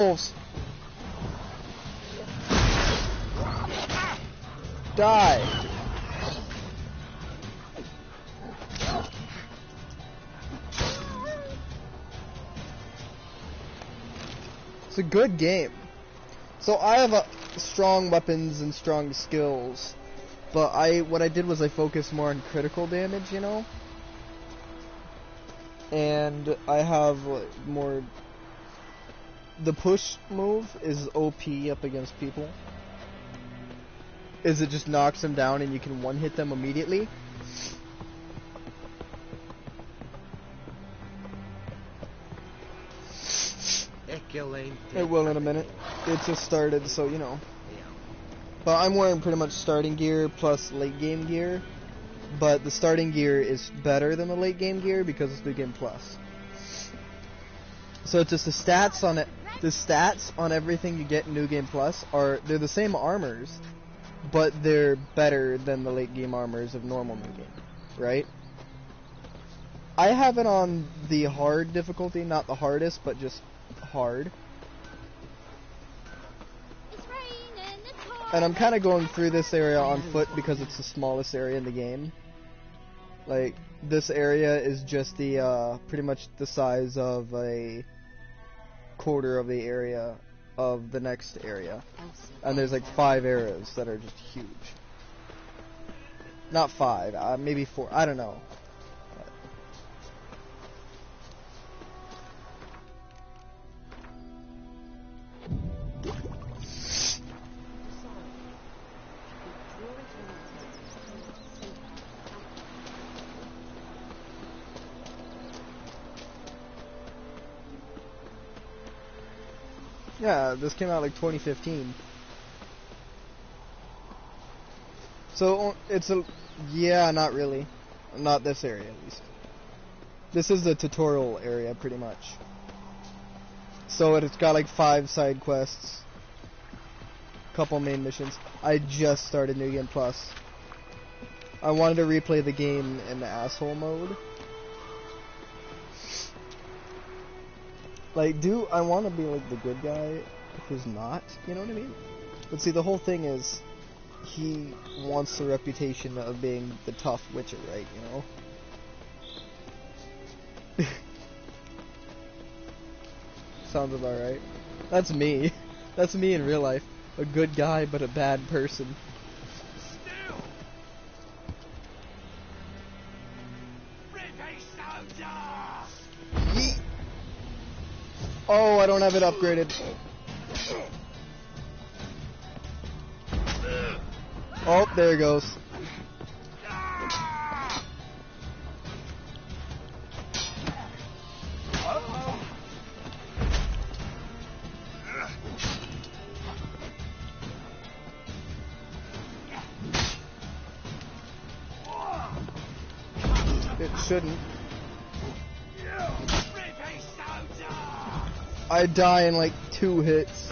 wolves. Die. It's a good game. So I have strong weapons and strong skills, but what I did was I focused more on critical damage, you know? And I have more... The push move is OP up against people. It just knocks them down and you can one-hit them immediately. It will in a minute. It just started, so you know. But I'm wearing pretty much starting gear plus late game gear. But the starting gear is better than the late game gear because it's New Game Plus. So it's just the stats on it. The stats on everything you get in New Game Plus they're the same armors, but they're better than the late game armors of normal New Game, right? I have it on the hard difficulty, not the hardest, but just hard. And I'm kind of going through this area on foot because it's the smallest area in the game. Like, this area is just the, pretty much the size of a quarter of the area of the next area. And there's like 5 areas that are just huge. Not 5, maybe 4, I don't know. Yeah, this came out like 2015. So, yeah, not really. Not this area, at least. This is the tutorial area, pretty much. So it's got like 5 side quests. Couple main missions. I just started New Game Plus. I wanted to replay the game in the asshole mode. Like, I want to be like the good guy who's not, you know what I mean? But see, the whole thing is, he wants the reputation of being the tough Witcher, right, you know? Sounds about right. That's me. That's me in real life. A good guy, but a bad person. Yeet. Oh, I don't have it upgraded. Oh, there it goes. It shouldn't. I die in like 2 hits.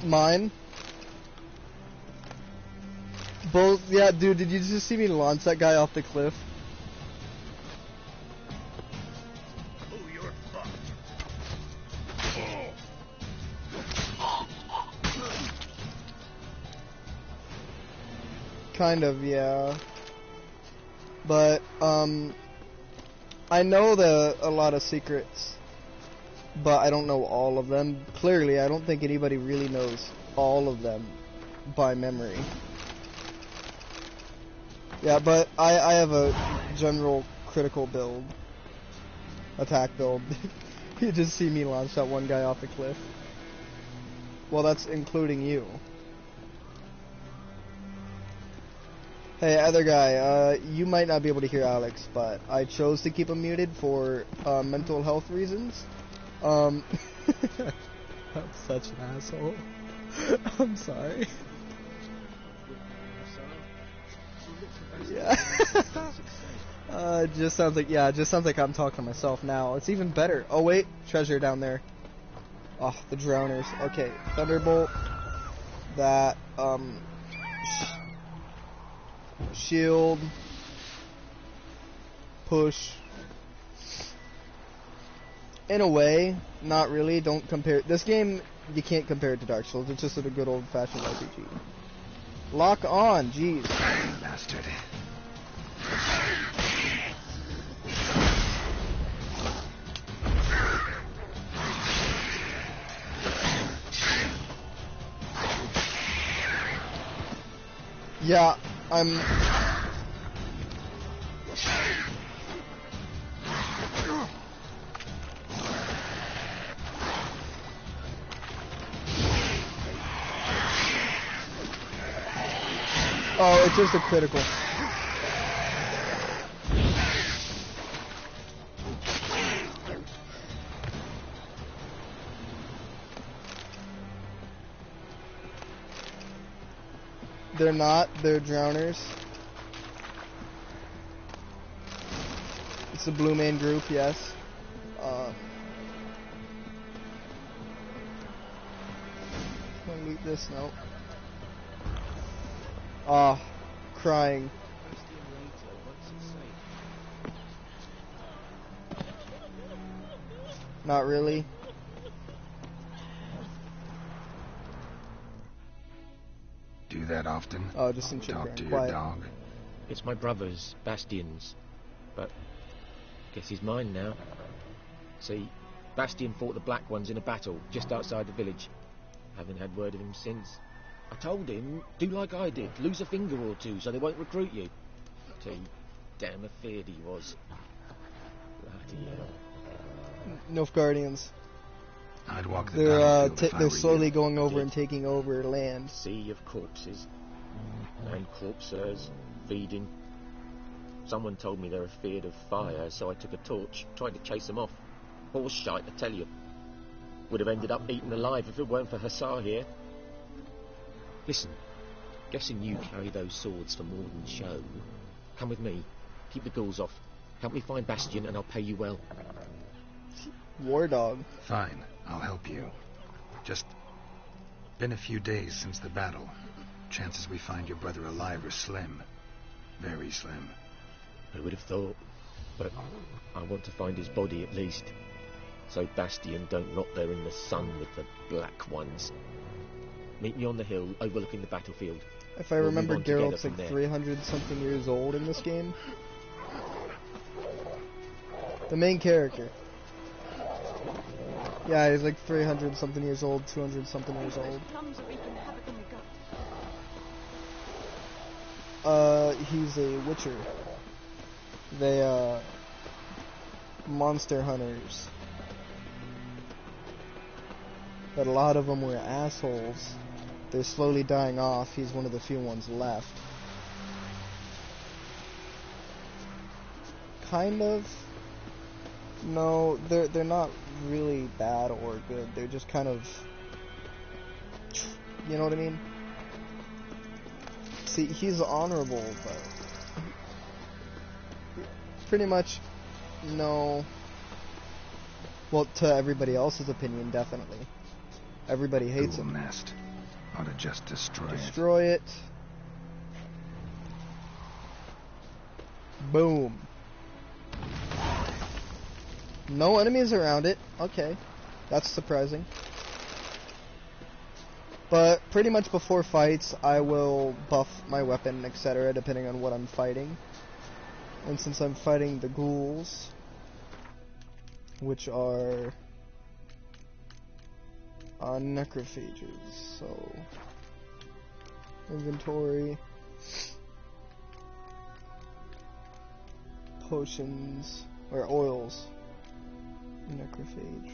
Mine? Both, yeah, dude, did you just see me launch that guy off the cliff? Oh, you're fucked. Kind of, yeah. But, I know a lot of secrets, but I don't know all of them. Clearly, I don't think anybody really knows all of them by memory. Yeah, but I have a general critical build. Attack build. You just see me launch that one guy off the cliff. Well, that's including you. Hey, other guy, you might not be able to hear Alex, but I chose to keep him muted for mental health reasons. I'm such an asshole. I'm sorry. Yeah. It just sounds like I'm talking to myself now. It's even better. Oh wait, treasure down there. Oh, the drowners. Okay, Thunderbolt. That, shield. Push. In a way, not really. Don't compare. This game, you can't compare it to Dark Souls. It's just a good old-fashioned RPG. Lock on, jeez. Bastard. Yeah, I'm... Oh, it's just a critical. They're not, they're drowners. It's a Blue Man Group, yes. Can I loot this? No. Crying. Not really. Do that often? Oh, just some shit Talk crying. to your Quiet. dog? It's my brother's, Bastion's, but guess he's mine now. See, Bastion fought the Black Ones in a battle just outside the village. Haven't had word of him since. I told him, do like I did, lose a finger or two so they won't recruit you. Tell you, damn afeard he was. Bloody hell. Nilfgaardians. I'd walk the They're battlefield if I they're were slowly you. going over Did. and taking over land. Sea of corpses. And corpsers, feeding. Someone told me they're afeard of fire, so I took a torch, tried to chase them off. Horse shite, I tell you. Would have ended up eaten alive if it weren't for Hussar here. Listen, guessing you carry those swords for more than show. Come with me, keep the ghouls off. Help me find Bastion and I'll pay you well. War dog. Fine, I'll help you. Just been a few days since the battle. Chances we find your brother alive are slim. Very slim. I would have thought, but I want to find his body at least. So Bastion don't rot there in the sun with the Black Ones. Meet me on the hill overlooking the battlefield. If I We'll remember, move on together Geralt's from like there. 300-something years old in this game. The main character. Yeah, he's like 300-something years old, 200-something years old. He's a witcher. They, monster hunters. But a lot of them were assholes. They're slowly dying off. He's one of the few ones left. Kind of. No, they're not really bad or good. They're just kind of, you know what I mean? See, he's honorable, but pretty much, no. Well, to everybody else's opinion, definitely. Everybody hates Ghoul him. nest. Ought to just destroy it. Destroy it. Boom. No enemies around it. Okay. That's surprising. But pretty much before fights, I will buff my weapon, etc., depending on what I'm fighting. And since I'm fighting the ghouls, which are necrophages, so inventory, potions, or oils, necrophage.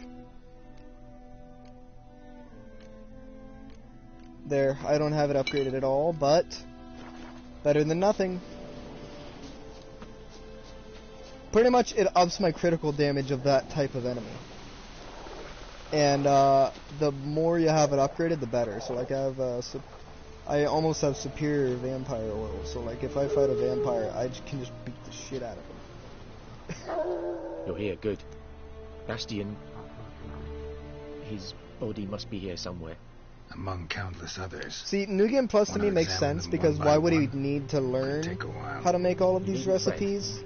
There, I don't have it upgraded at all, but better than nothing. Pretty much it ups my critical damage of that type of enemy. And the more you have it upgraded, the better. So like I almost have superior vampire oil. So like if I fight a vampire, I can just beat the shit out of him. You're here, good. Bastion, his body must be here somewhere. Among countless others. See, New Game Plus to Wanna me makes examine sense them because one by why would he one? need to learn Take a while. how to make all of these You need bread. recipes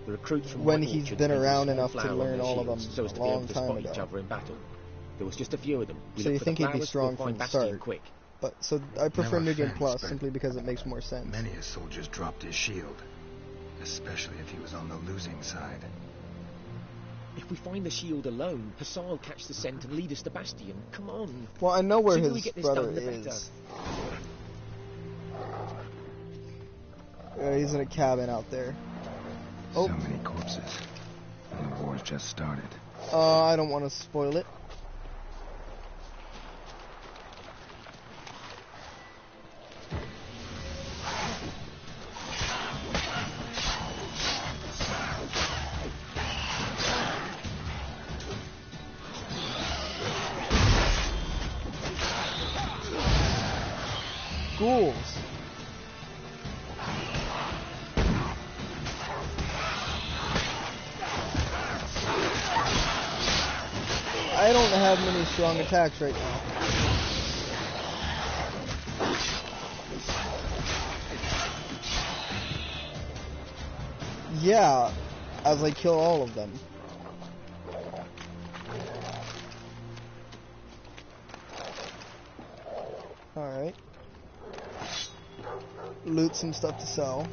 The recruits from when White he's Orchard been painted around small enough to flower on learn their all of shields them so as to a be able long to time spot ago. each other in battle. There was just a few of them. We So look you for think the he'd be flowers, strong we'll find from the Bastian start. quick. But so I prefer No Medium offense, Plus but simply because it makes more sense. Many a soldier's dropped his shield, especially if he was on the losing side. If we find the shield alone, Hussar will catch the scent and lead us to Bastion. Come on. Well, I know where The sooner we his get this brother done, the better. is. He's in a cabin out there. Oh. So many corpses, and the war's just started. I don't want to spoil it. Ghouls. I don't have many strong attacks right now. Yeah, as I kill all of them. Alright. Loot some stuff to sell.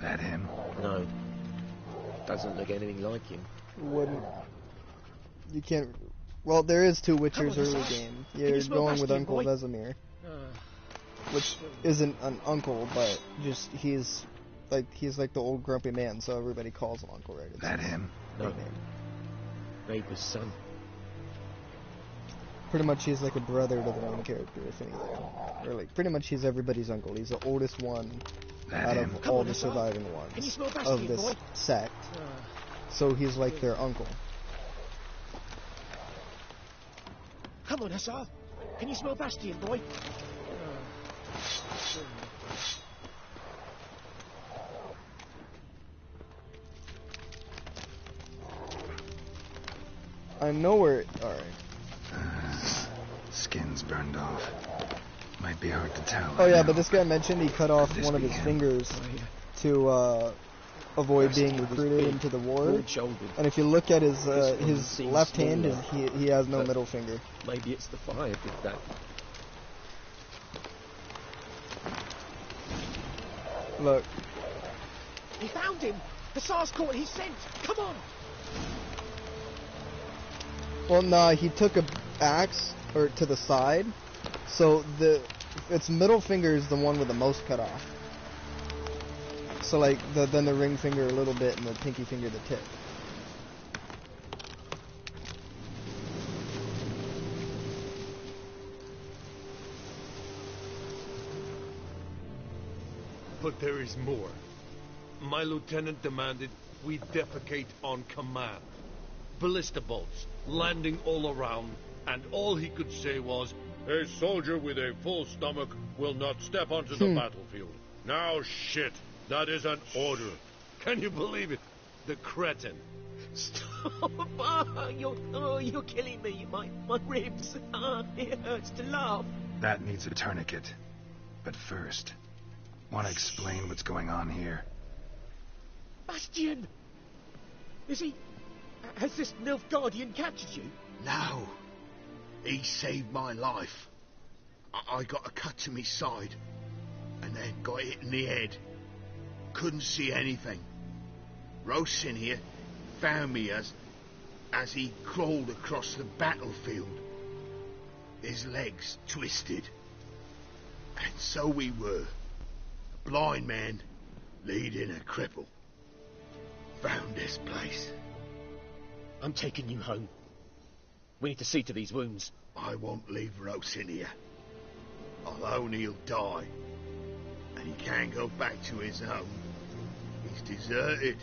That him? No. Doesn't look anything like him. Wouldn't. You can't. Well, there is two Witchers Come on, early Hussar. game. Can you You're smell going with Bastion, Uncle boy? Vesemir, Ah, which isn't an uncle, but just he's like the old grumpy man, so everybody calls him Uncle, right? It's That his him? no. nickname. Neighbour's son. Pretty much he's like a brother to the main character, if anything. Or like, pretty much he's everybody's uncle. He's the oldest one That out him? of Come all on, the Hussar. surviving Can you ones smell of Bastion, this boy? sect. Ah. So he's like their uncle. Come on, Hussar. Can you smell Bastion, boy? I know where. Alright. Skin's burned off. Might be hard to tell. Oh yeah, now. but this guy mentioned he cut off Could this one of be his him? fingers Oh, yeah. to avoid Bastion being was recruited big, into the war. broad-shouldered. And if you look at his This one his seems left hand, smaller, he has no but- middle finger. Maybe it's the fire did that. Look, He found him! Hussar's caught his scent! Come on! well, nah, he took a axe or to the side, so its middle finger is the one with the most cut off. So like then the ring finger a little bit and the pinky finger the tip. But there is more. My lieutenant demanded we defecate on command. Ballista bolts, landing all around, and all he could say was, "A soldier with a full stomach will not step onto the battlefield." Now shit, that is an order. Can you believe it? The cretin. Stop! You're killing me. My ribs. It hurts to laugh. That needs a tourniquet. But first, want to explain what's going on here? Bastion! Is he... Has this Nilfgaardian captured you? No. He saved my life. I got a cut to my side, and then got hit in the head. Couldn't see anything. Rosin here found me as he crawled across the battlefield. His legs twisted. And so we were. A blind man leading a cripple. Found this place. I'm taking you home. We need to see to these wounds. I won't leave Rosin here. Alone he'll die. And he can't go back to his home. He's deserted.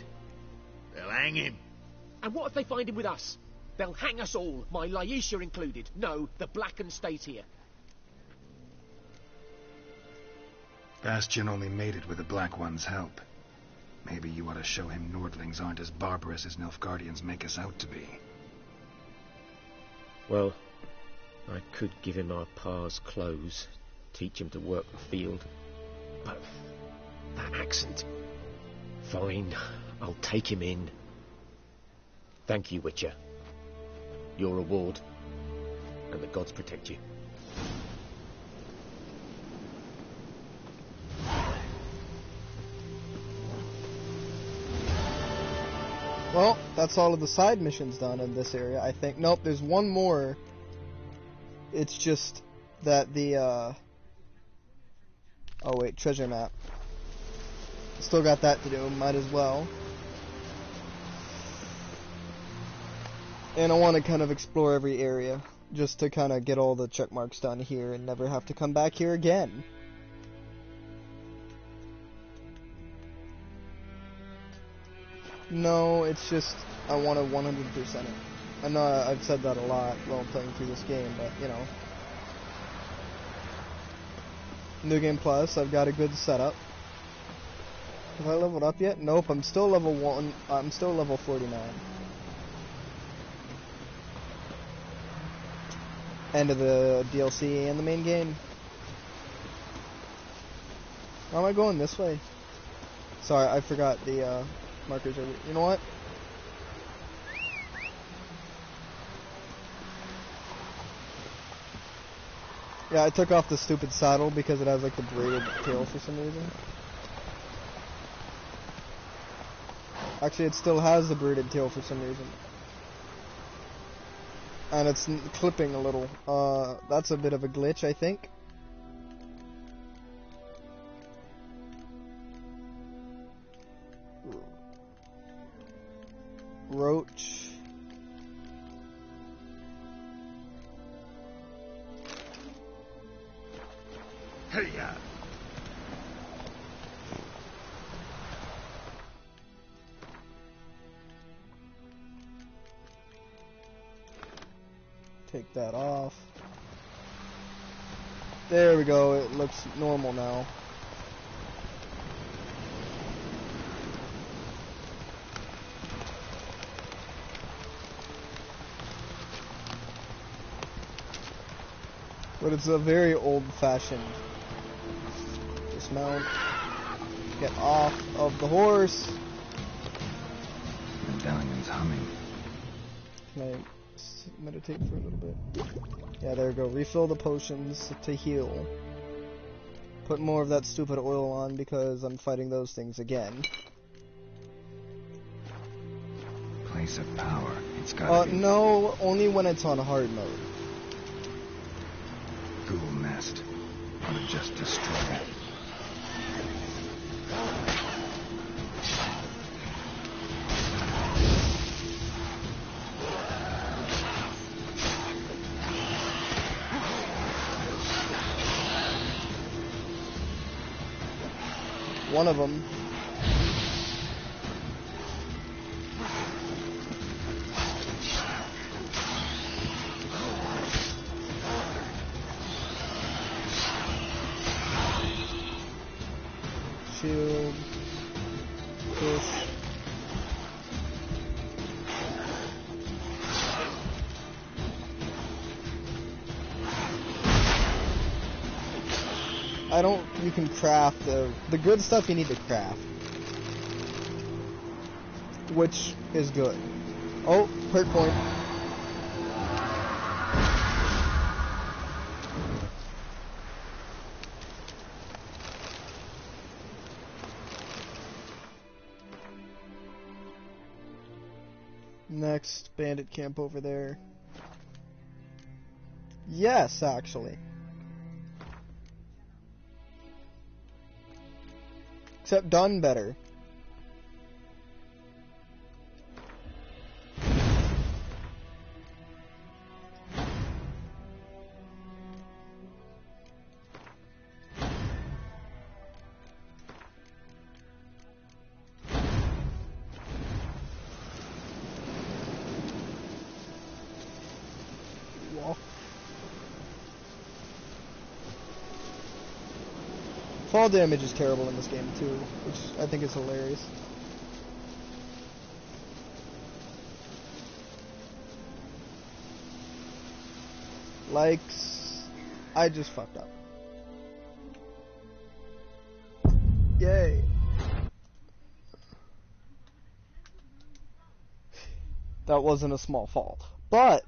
They'll hang him. And what if they find him with us? They'll hang us all, my Laisha included. No, the Blacken stays here. Bastion only made it with the Black One's help. Maybe you ought to show him Nordlings aren't as barbarous as Nilfgaardians make us out to be. Well, I could give him our pa's clothes, teach him to work the field. But That accent. Fine, I'll take him in. Thank you, Witcher. Your reward. And the gods protect you. Well, that's all of the side missions done in this area, I think. Nope, there's one more. It's just that the, oh wait, treasure map. Still got that to do, might as well. And I want to kind of explore every area, just to kind of get all the check marks done here and never have to come back here again. No, it's just, I want to 100% it. I know I've said that a lot while playing through this game, but, you know. New Game Plus, I've got a good setup. Have I leveled up yet? Nope, I'm still level 1, I'm still level 49. End of the DLC and the main game. Why am I going this way? Sorry, I forgot the, markers are... You know what? Yeah, I took off the stupid saddle because it has like the braided tail for some reason. Actually, it still has the braided tail for some reason. And it's clipping a little. That's a bit of a glitch, I think. Roach. Hey, yeah. Take that off. There we go. It looks normal now. But it's a very old-fashioned. Dismount. Get off of the horse. Medallion's humming. Can I meditate for a little bit? Yeah, there we go. Refill the potions to heal. Put more of that stupid oil on because I'm fighting those things again. Place of power. It's gotta be... No, only when it's on hard mode. Ghoul nest. Ought to just destroy it. One of them. Shield. Push. I don't, you can craft the good stuff you need to craft. Which is good. Oh, perk point. Next bandit camp over there. Yes, actually. Except done better. Walk. Fall damage is terrible in this game too, which I think is hilarious. Likes, I just fucked up. Yay. That wasn't a small fall. But,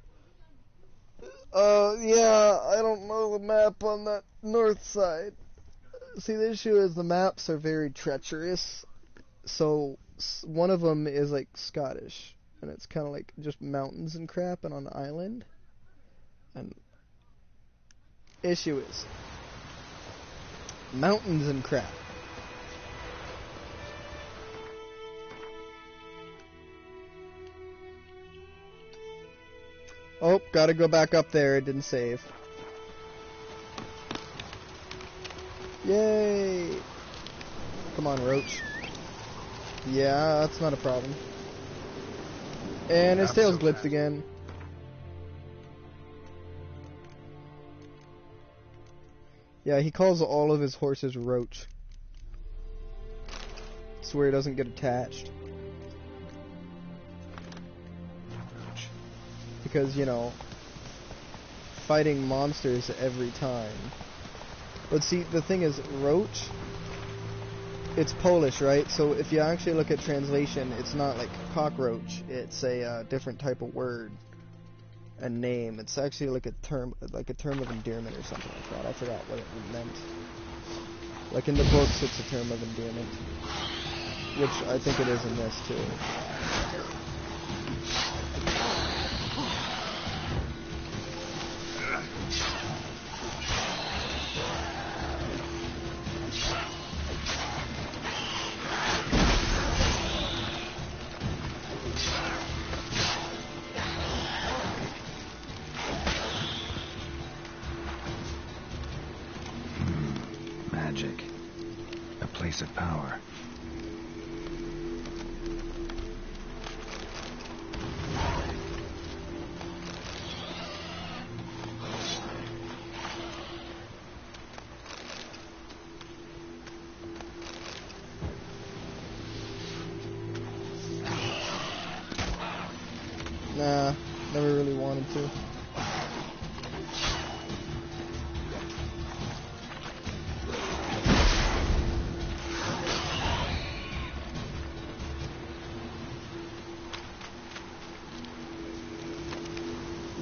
yeah, I don't know the map on that north side. See, the issue is the maps are very treacherous. So, one of them is, like, Scottish. And it's kind of like just mountains and crap and on an island. And issue is mountains and crap. Oh, gotta go back up there. It didn't save. Yay! Come on, Roach. Yeah, that's not a problem. And his tail's glitched again. Yeah, he calls all of his horses Roach. Swear he doesn't get attached. Roach. Because, you know, fighting monsters every time. But see, the thing is, Roach, it's Polish, right? So if you actually look at translation, it's not like cockroach. It's a different type of word, a name. It's actually like a term of endearment or something like that. I forgot what it meant. Like in the books, it's a term of endearment, which I think it is in this too. Magic. A place of power. Nah, never really wanted to.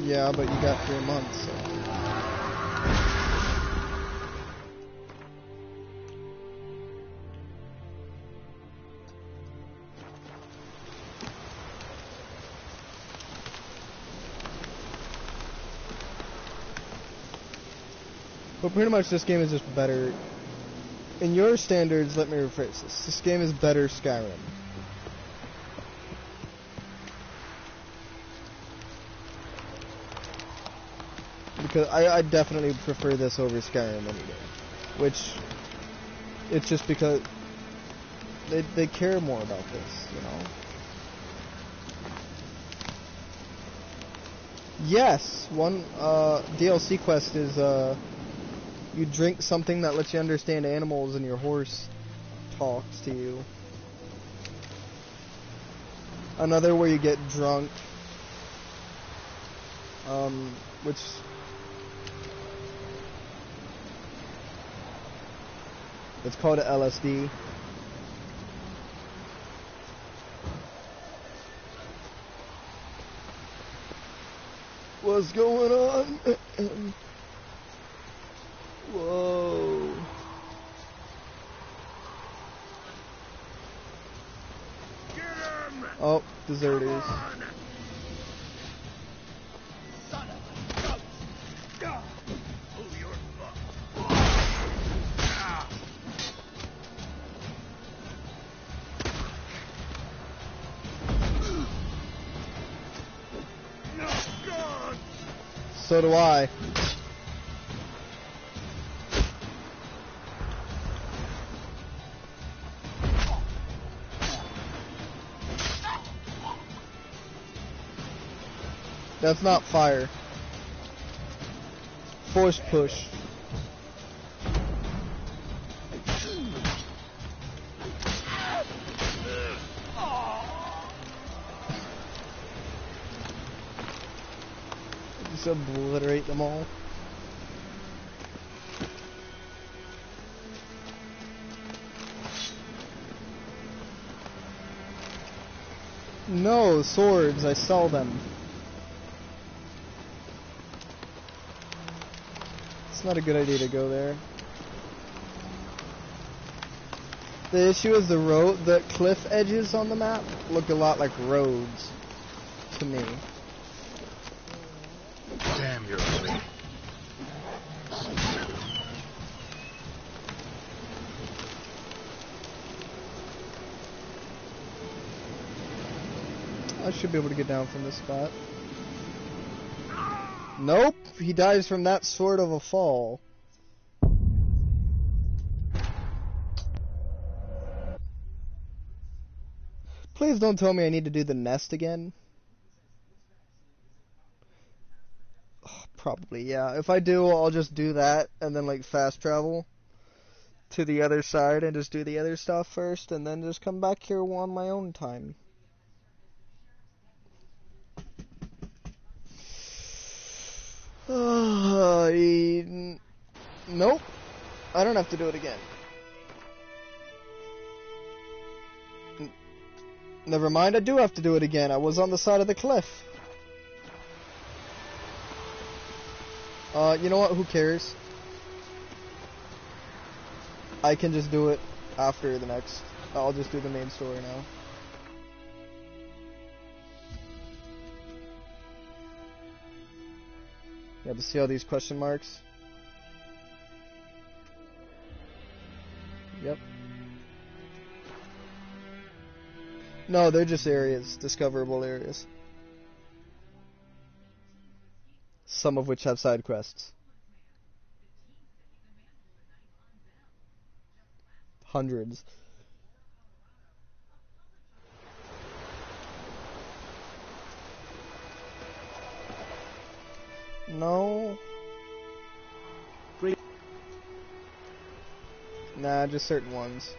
Yeah, but you got 3 months, so. But pretty much this game is just better. In your standards, let me rephrase this. This game is better Skyrim. Because I definitely prefer this over Skyrim any day. Which, it's just because they care more about this, you know? Yes, one DLC quest is you drink something that lets you understand animals and your horse talks to you. Another where you get drunk, which it's called LSD. What's going on? Whoa. Get him! Oh, deserters. Son of a goat! Oh, you're fucked. No, God! So do I. That's not fire. Force push. Just obliterate them all. No, swords. I sell them. It's not a good idea to go there. The issue is the cliff edges on the map look a lot like roads to me. Damn, you're ugly. I should be able to get down from this spot. Nope, he dies from that sort of a fall. Please don't tell me I need to do the nest again. Oh, probably, yeah. If I do, I'll just do that and then like fast travel to the other side and just do the other stuff first and then just come back here on my own time. Nope. I don't have to do it again. Never mind, I do have to do it again. I was on the side of the cliff. You know what? Who cares? I can just do it after the next. I'll just do the main story now. Yeah, but see all these question marks? Yep. No, they're just areas, discoverable areas. Some of which have side quests. Hundreds. No. Nah, just certain ones.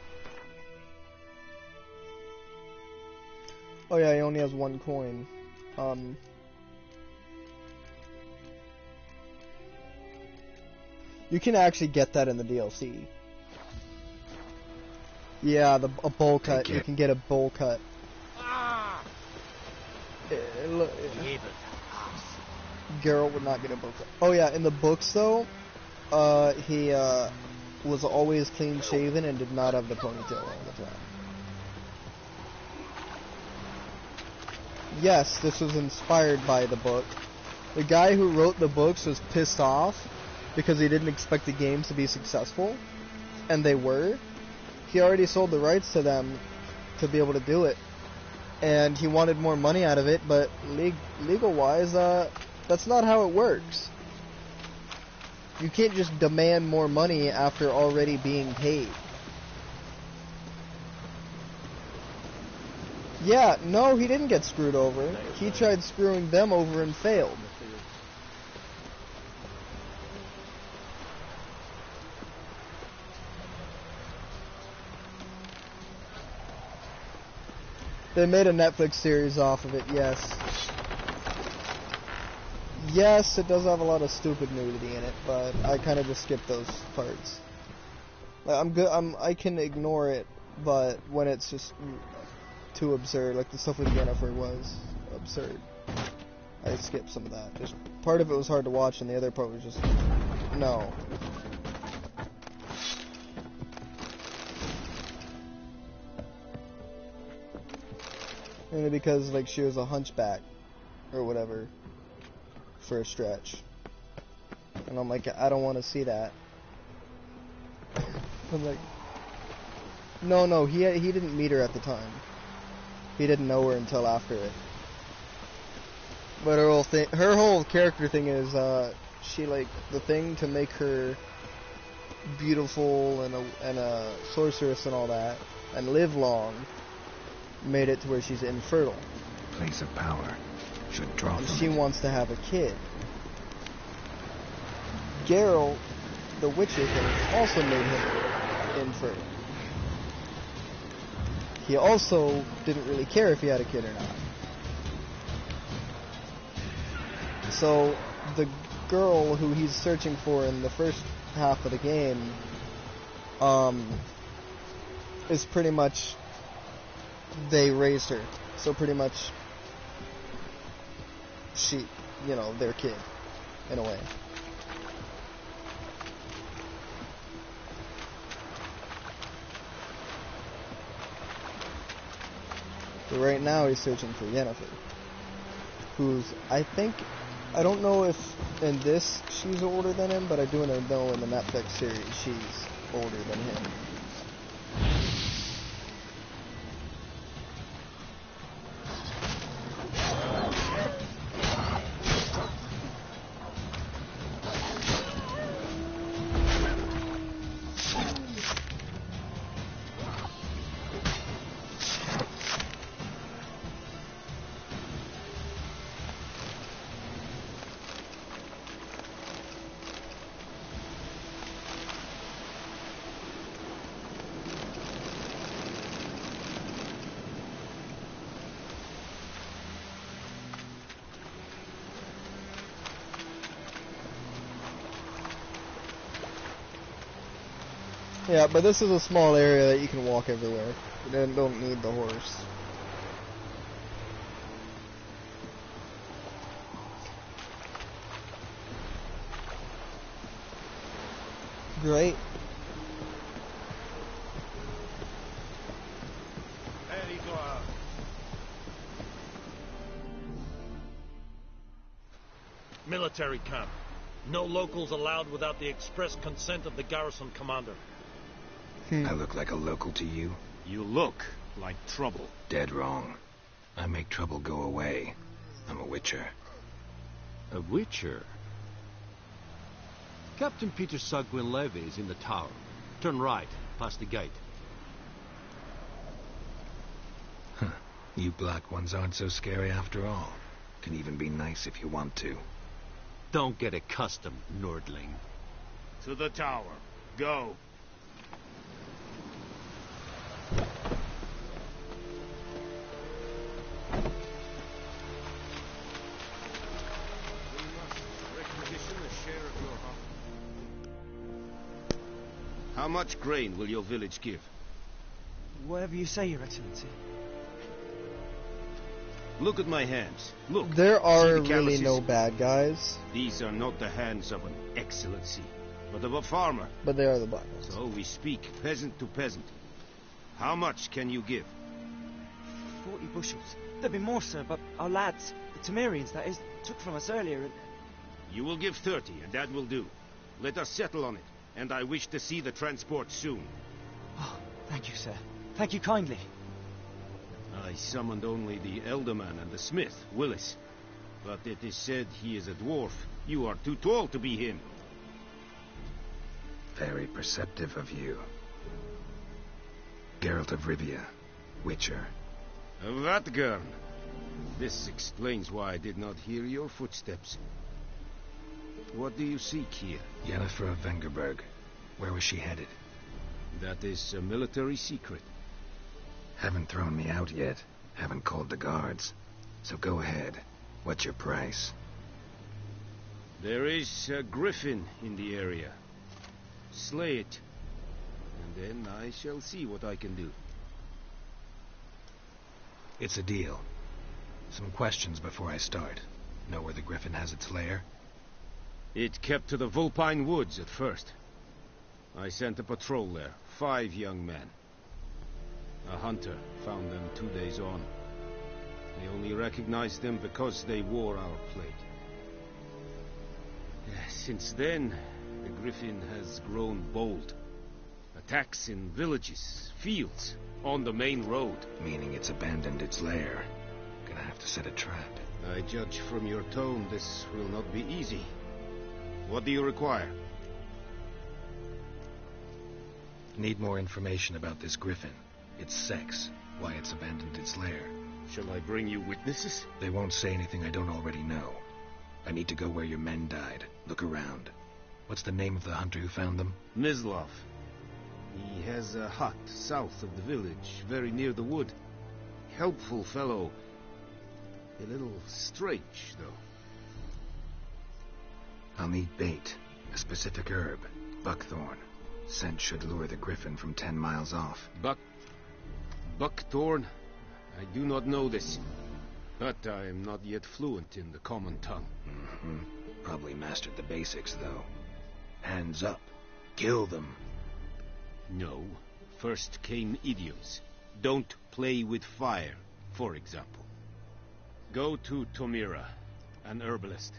Oh yeah, he only has 1 coin. You can actually get that in the DLC. Yeah, a bowl cut. You can get a bowl cut. Geralt would not get a bowl cut. Oh yeah, in the books though, he was always clean shaven and did not have the ponytail all the time. Yes, this was inspired by the book. The guy who wrote the books was pissed off because he didn't expect the games to be successful, and they were. He already sold the rights to them to be able to do it, and he wanted more money out of it, but legal-wise, that's not how it works. You can't just demand more money after already being paid. Yeah, no, he didn't get screwed over. He tried screwing them over and failed. They made a Netflix series off of it, yes. Yes, it does have a lot of stupid nudity in it, but I kind of just skip those parts. Like, I'm good. I can ignore it, but when it's just too absurd, like the stuff with Jennifer was absurd, I skipped some of that. Just part of it was hard to watch, and the other part was just no. Mainly because like she was a hunchback or whatever for a stretch, and I'm like, I don't want to see that. I'm like, no, he didn't meet her at the time. He didn't know her until after it. But her whole character thing is, she like the thing to make her beautiful and a sorceress and all that, and live long, made it to where she's infertile. The place of power should draw And from she it. wants to have a kid. Geralt, the Witcher thing, also made him infertile. He also didn't really care if he had a kid or not. So, the girl who he's searching for in the first half of the game, is pretty much, they raised her. So pretty much, their kid, in a way. But right now he's searching for Yennefer, who's, I don't know if in this she's older than him, but I do know in the Netflix series she's older than him. Yeah, but this is a small area that you can walk everywhere. You don't need the horse. Great. Military camp. No locals allowed without the express consent of the garrison commander. I look like a local to you? You look like trouble. Dead wrong. I make trouble go away. I'm a witcher. A witcher? Captain Peter Sagwin Levy is in the tower. Turn right, past the gate. Huh. You black ones aren't so scary after all. Can even be nice if you want to. Don't get accustomed, Nordling. To the tower. Go. How much grain will your village give? Whatever you say, Your Excellency. Look at my hands. Look. There are See the really calluses? no bad guys. These are not the hands of an excellency, but of a farmer. But they are the black ones. So we speak peasant to peasant. How much can you give? 40 bushels. There'd be more, sir, but our lads, the Temerians, that is, took from us earlier and... You will give 30, and that will do. Let us settle on it, and I wish to see the transport soon. Oh, thank you, sir. Thank you kindly. I summoned only the Elderman and the smith, Willis. But it is said he is a dwarf. You are too tall to be him. Very perceptive of you. Geralt of Rivia, Witcher. Vatgern. This explains why I did not hear your footsteps. What do you seek here? Yennefer of Vengerberg. Where was she headed? That is a military secret. Haven't thrown me out yet. Haven't called the guards. So go ahead. What's your price? There is a griffin in the area. Slay it. And then I shall see what I can do. It's a deal. Some questions before I start. Know where the griffin has its lair? It kept to the Vulpine Woods at first. I sent a patrol there. 5 young men. A hunter found them 2 days on. They only recognized them because they wore our plate. Since then, the griffin has grown bold. Attacks in villages, fields, on the main road. Meaning it's abandoned its lair. Gonna have to set a trap. I judge from your tone this will not be easy. What do you require? Need more information about this griffin. Its sex, why it's abandoned its lair. Shall I bring you witnesses? They won't say anything I don't already know. I need to go where your men died. Look around. What's the name of the hunter who found them? Mislav. He has a hut south of the village, very near the wood. Helpful fellow. A little strange, though. I'll need bait. A specific herb. Buckthorn. Scent should lure the griffin from 10 miles off. Buckthorn? I do not know this, but I am not yet fluent in the common tongue. Probably mastered the basics, though. Hands up. Kill them. No. First came idioms. Don't play with fire, for example. Go to Tomira, an herbalist.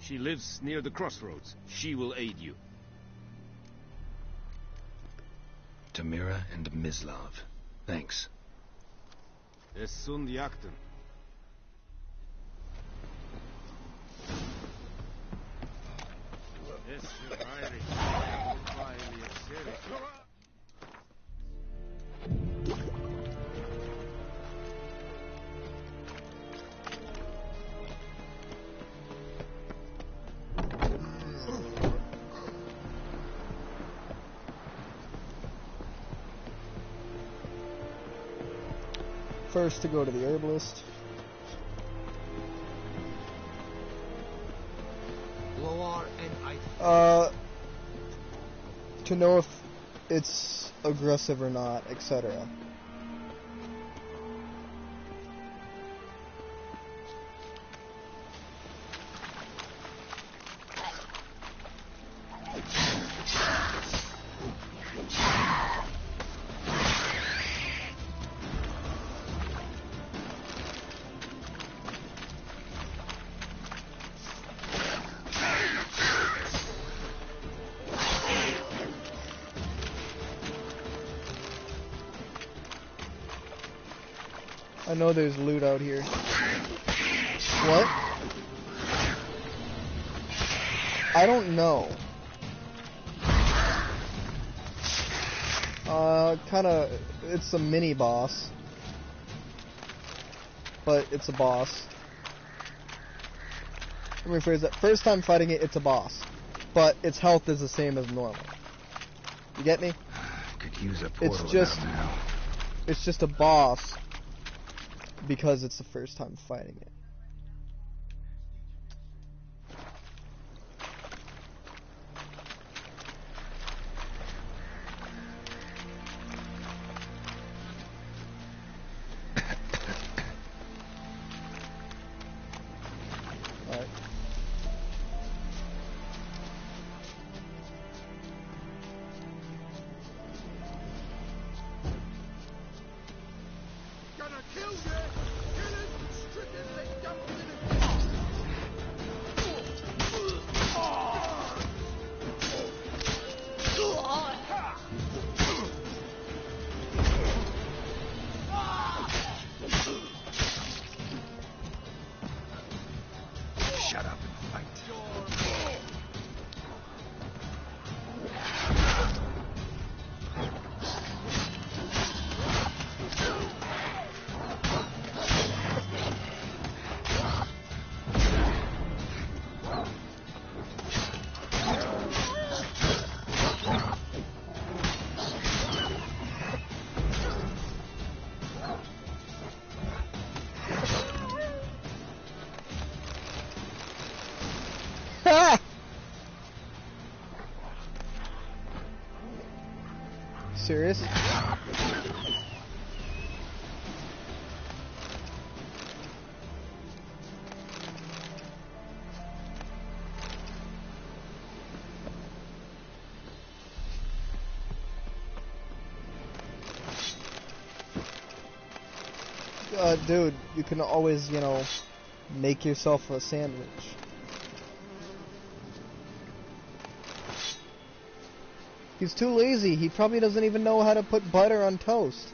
She lives near the crossroads. She will aid you. Tamira and Mislav. Thanks. Es sunt jagten. Es First to go to the herbalist. To know if it's aggressive or not, etc. I know there's loot out here. What? I don't know. Kinda, it's a mini boss. But it's a boss. Let me rephrase that. First time fighting it, it's a boss. But its health is the same as normal. You get me? Could use a portal now. It's just a boss. Because it's the first time fighting it. Alright. Gonna kill you! Shut up and fight. Serious? Dude, you can always, you know, make yourself a sandwich. He's too lazy. He probably doesn't even know how to put butter on toast.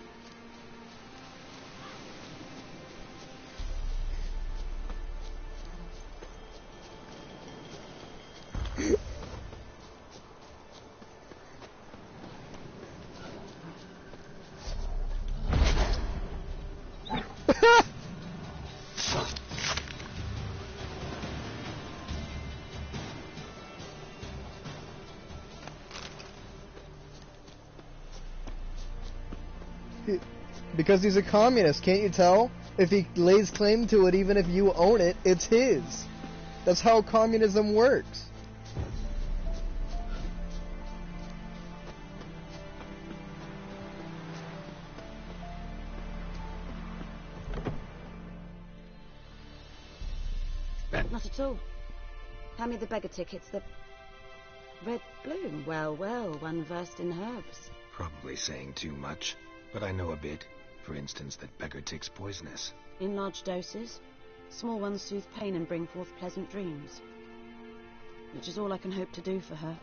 Because he's a communist, can't you tell? If he lays claim to it, even if you own it, it's his. That's how communism works. Not at all. Hand me the beggar tickets, the red bloom. Well, well, one versed in herbs. Probably saying too much, but I know a bit. For instance, that beggar tick's poisonous. In large doses. Small ones soothe pain and bring forth pleasant dreams. Which is all I can hope to do for her.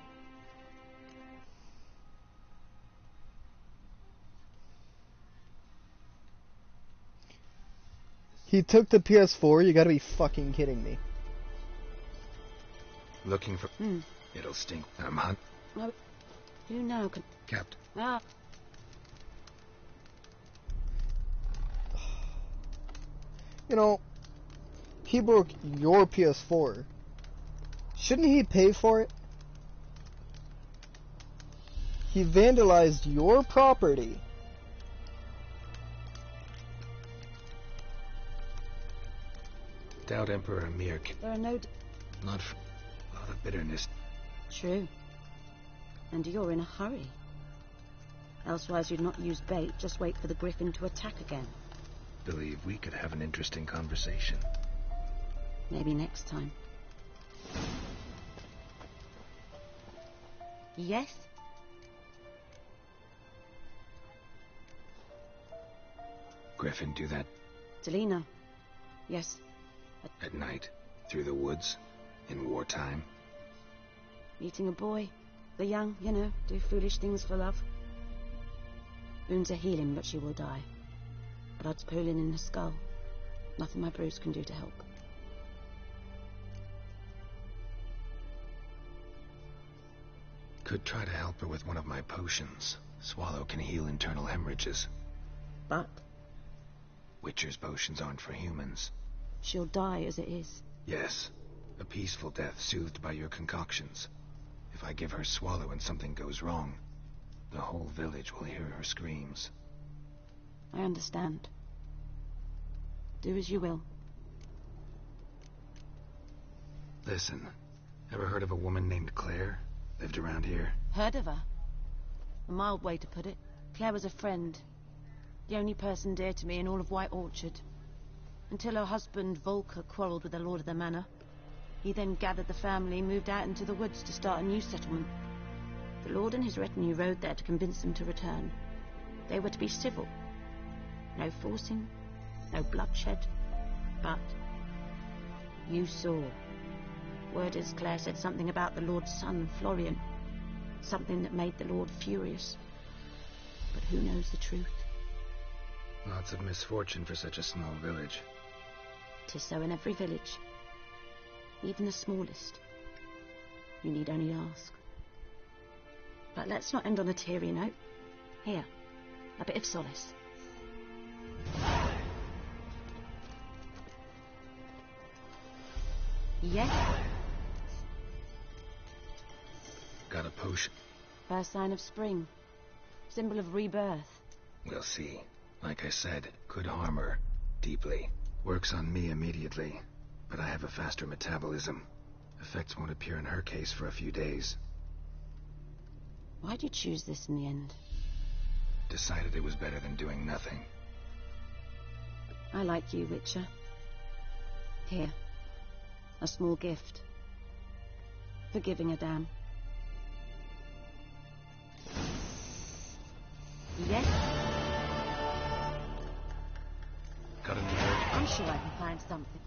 He took the PS4? You gotta be fucking kidding me. Looking for... It'll stink. I'm hunt... No. Who now can... Captain. Ah. You know, he broke your PS4. Shouldn't he pay for it? He vandalized your property. Doubt Emperor Amir... There are no... Not for... A lot of bitterness. True. And you're in a hurry. Elsewise you'd not use bait, just wait for the griffin to attack again. Believe we could have an interesting conversation. Maybe next time. Yes? Griffin do that Delina. Yes. at night, through the woods, in wartime. Meeting a boy. The young, you know, do foolish things for love. Wounds are healing, but she will die. Blood's pooling in the skull. Nothing my bruise can do to help. Could try to help her with one of my potions. Swallow can heal internal hemorrhages. But Witcher's potions aren't for humans. she'll die as it is. Yes, a peaceful death soothed by your concoctions. If I give her Swallow and something goes wrong, the whole village will hear her screams. I understand. Do as you will. Listen, ever heard of a woman named Claire? Lived around here? Heard of her? A mild way to put it. Claire was a friend. The only person dear to me in all of White Orchard. Until her husband, Volker, quarreled with the lord of the manor. He then gathered the family and moved out into the woods to start a new settlement. The lord and his retinue rode there to convince them to return. They were to be civil. No forcing, no bloodshed. But you saw. Word is Claire said something about the lord's son, Florian. Something that made the lord furious. But who knows the truth? Lots of misfortune for such a small village. 'Tis so in every village. Even the smallest. You need only ask. But let's not end on a teary note. Here, a bit of solace. Yes? Got a potion? First sign of spring. Symbol of rebirth. We'll see. Like I said, could harm her. Deeply. Works on me immediately. But I have a faster metabolism. Effects won't appear in her case for a few days. Why'd you choose this in the end? Decided it was better than doing nothing. I like you, Witcher. Here. A small gift. For giving a damn. Yes? Got any more? I'm sure I can find something.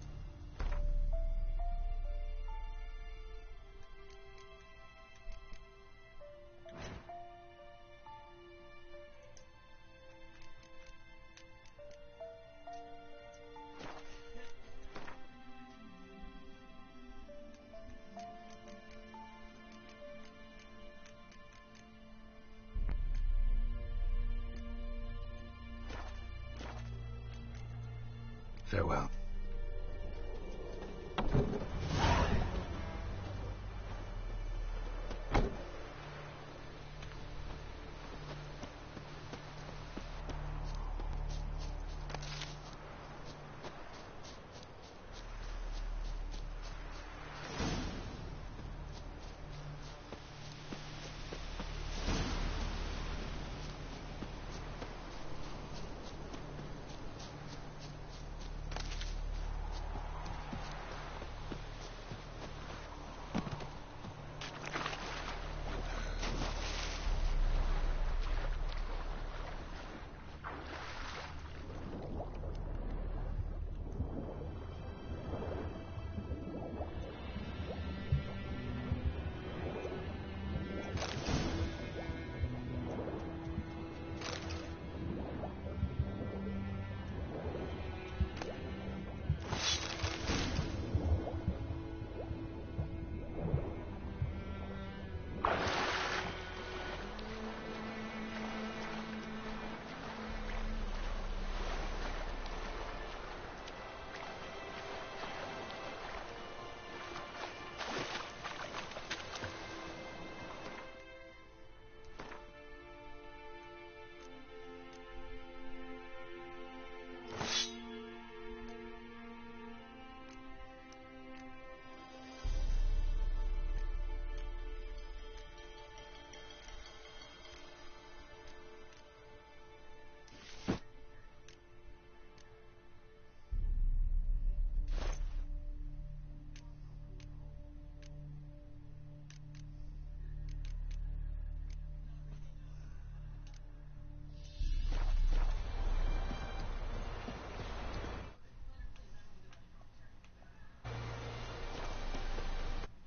Farewell.